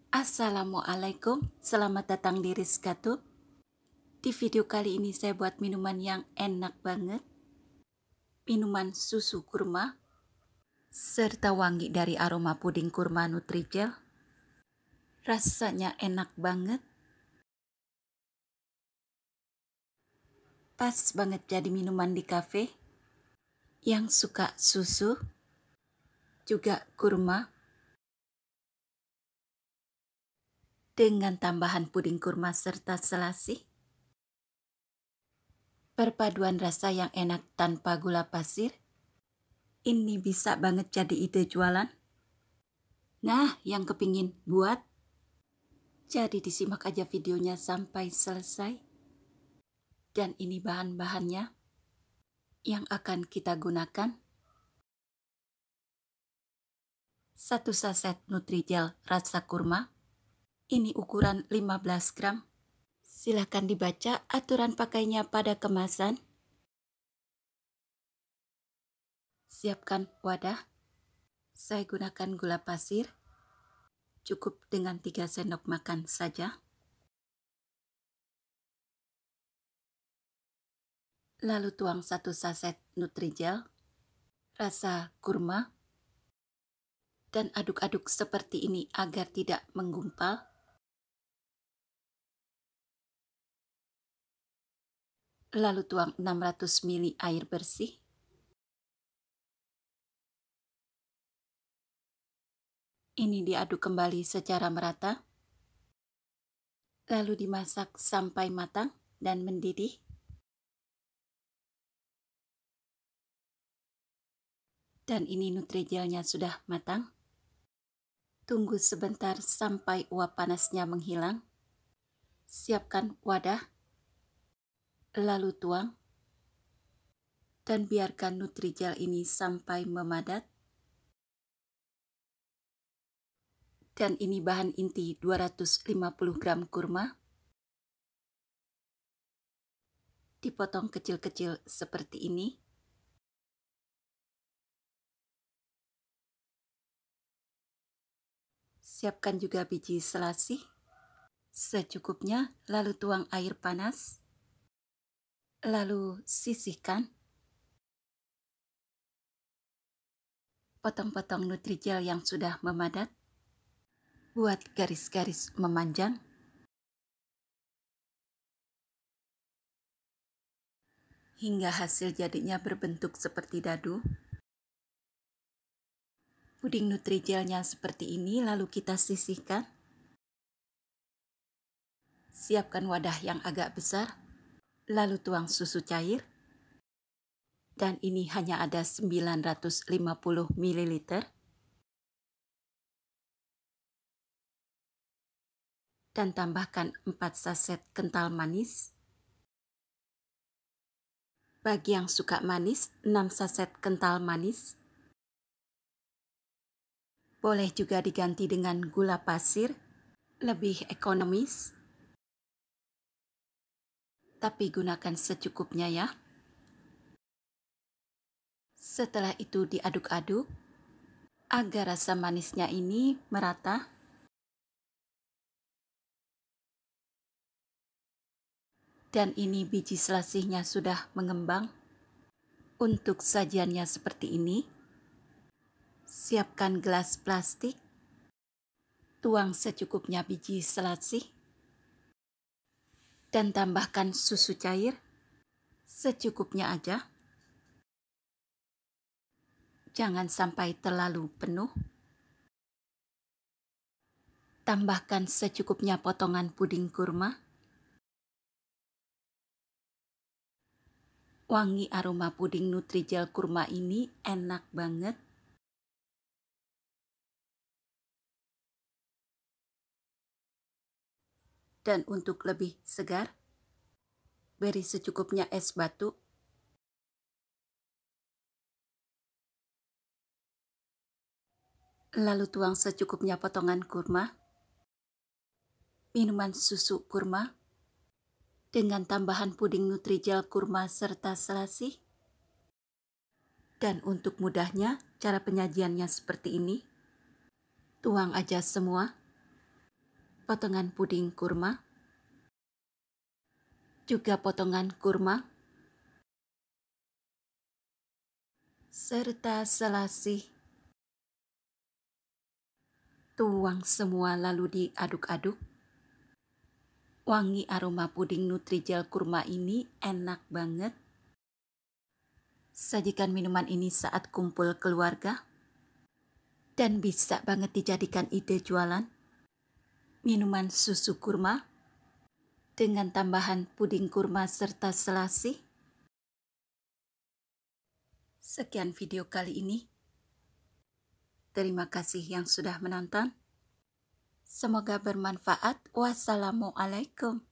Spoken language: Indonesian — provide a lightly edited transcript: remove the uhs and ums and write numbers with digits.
Assalamualaikum, selamat datang di Rizkatub. Di video kali ini saya buat minuman yang enak banget. Minuman susu kurma, serta wangi dari aroma puding kurma Nutrijel. Rasanya enak banget. Pas banget jadi minuman di kafe. Yang suka susu, juga kurma. Dengan tambahan puding kurma serta selasih. Perpaduan rasa yang enak tanpa gula pasir. Ini bisa banget jadi ide jualan. Nah, yang kepingin buat, jadi disimak aja videonya sampai selesai. Dan ini bahan-bahannya yang akan kita gunakan. 1 saset Nutrijel rasa kurma. Ini ukuran 15 gram. Silahkan dibaca aturan pakainya pada kemasan. Siapkan wadah. Saya gunakan gula pasir. Cukup dengan 3 sendok makan saja. Lalu tuang 1 saset Nutrijel rasa kurma. Dan aduk-aduk seperti ini agar tidak menggumpal. Lalu tuang 600 ml air bersih. Ini diaduk kembali secara merata. Lalu dimasak sampai matang dan mendidih. Dan ini Nutrijelnya sudah matang. Tunggu sebentar sampai uap panasnya menghilang. Siapkan wadah. Lalu tuang. Dan biarkan Nutrijel ini sampai memadat. Dan ini bahan inti 250 gram kurma. Dipotong kecil-kecil seperti ini. Siapkan juga biji selasih secukupnya, lalu tuang air panas. Lalu sisihkan. Potong-potong Nutrijel yang sudah memadat. Buat garis-garis memanjang. Hingga hasil jadinya berbentuk seperti dadu. Puding Nutrijelnya seperti ini, lalu kita sisihkan. Siapkan wadah yang agak besar, lalu tuang susu cair. Dan ini hanya ada 950 ml. Dan tambahkan 4 saset kental manis. Bagi yang suka manis, 6 saset kental manis. Boleh juga diganti dengan gula pasir, lebih ekonomis. Tapi gunakan secukupnya ya. Setelah itu diaduk-aduk agar rasa manisnya ini merata. Dan ini biji selasihnya sudah mengembang. Untuk sajiannya seperti ini. Siapkan gelas plastik. Tuang secukupnya biji selasih. Dan tambahkan susu cair secukupnya aja. Jangan sampai terlalu penuh. Tambahkan secukupnya potongan puding kurma. Wangi aroma puding Nutrijel kurma ini enak banget. Dan untuk lebih segar, beri secukupnya es batu. Lalu tuang secukupnya potongan kurma. Minuman susu kurma. Dengan tambahan puding Nutrijel kurma serta selasih. Dan untuk mudahnya, cara penyajiannya seperti ini. Tuang aja semua. potongan puding kurma, juga potongan kurma, serta selasih. Tuang semua lalu diaduk-aduk. Wangi aroma puding Nutrijel kurma ini enak banget. Sajikan minuman ini saat kumpul keluarga. Dan bisa banget dijadikan ide jualan. Minuman susu kurma dengan tambahan puding kurma serta selasih. Sekian video kali ini. Terima kasih yang sudah menonton. Semoga bermanfaat. Wassalamualaikum.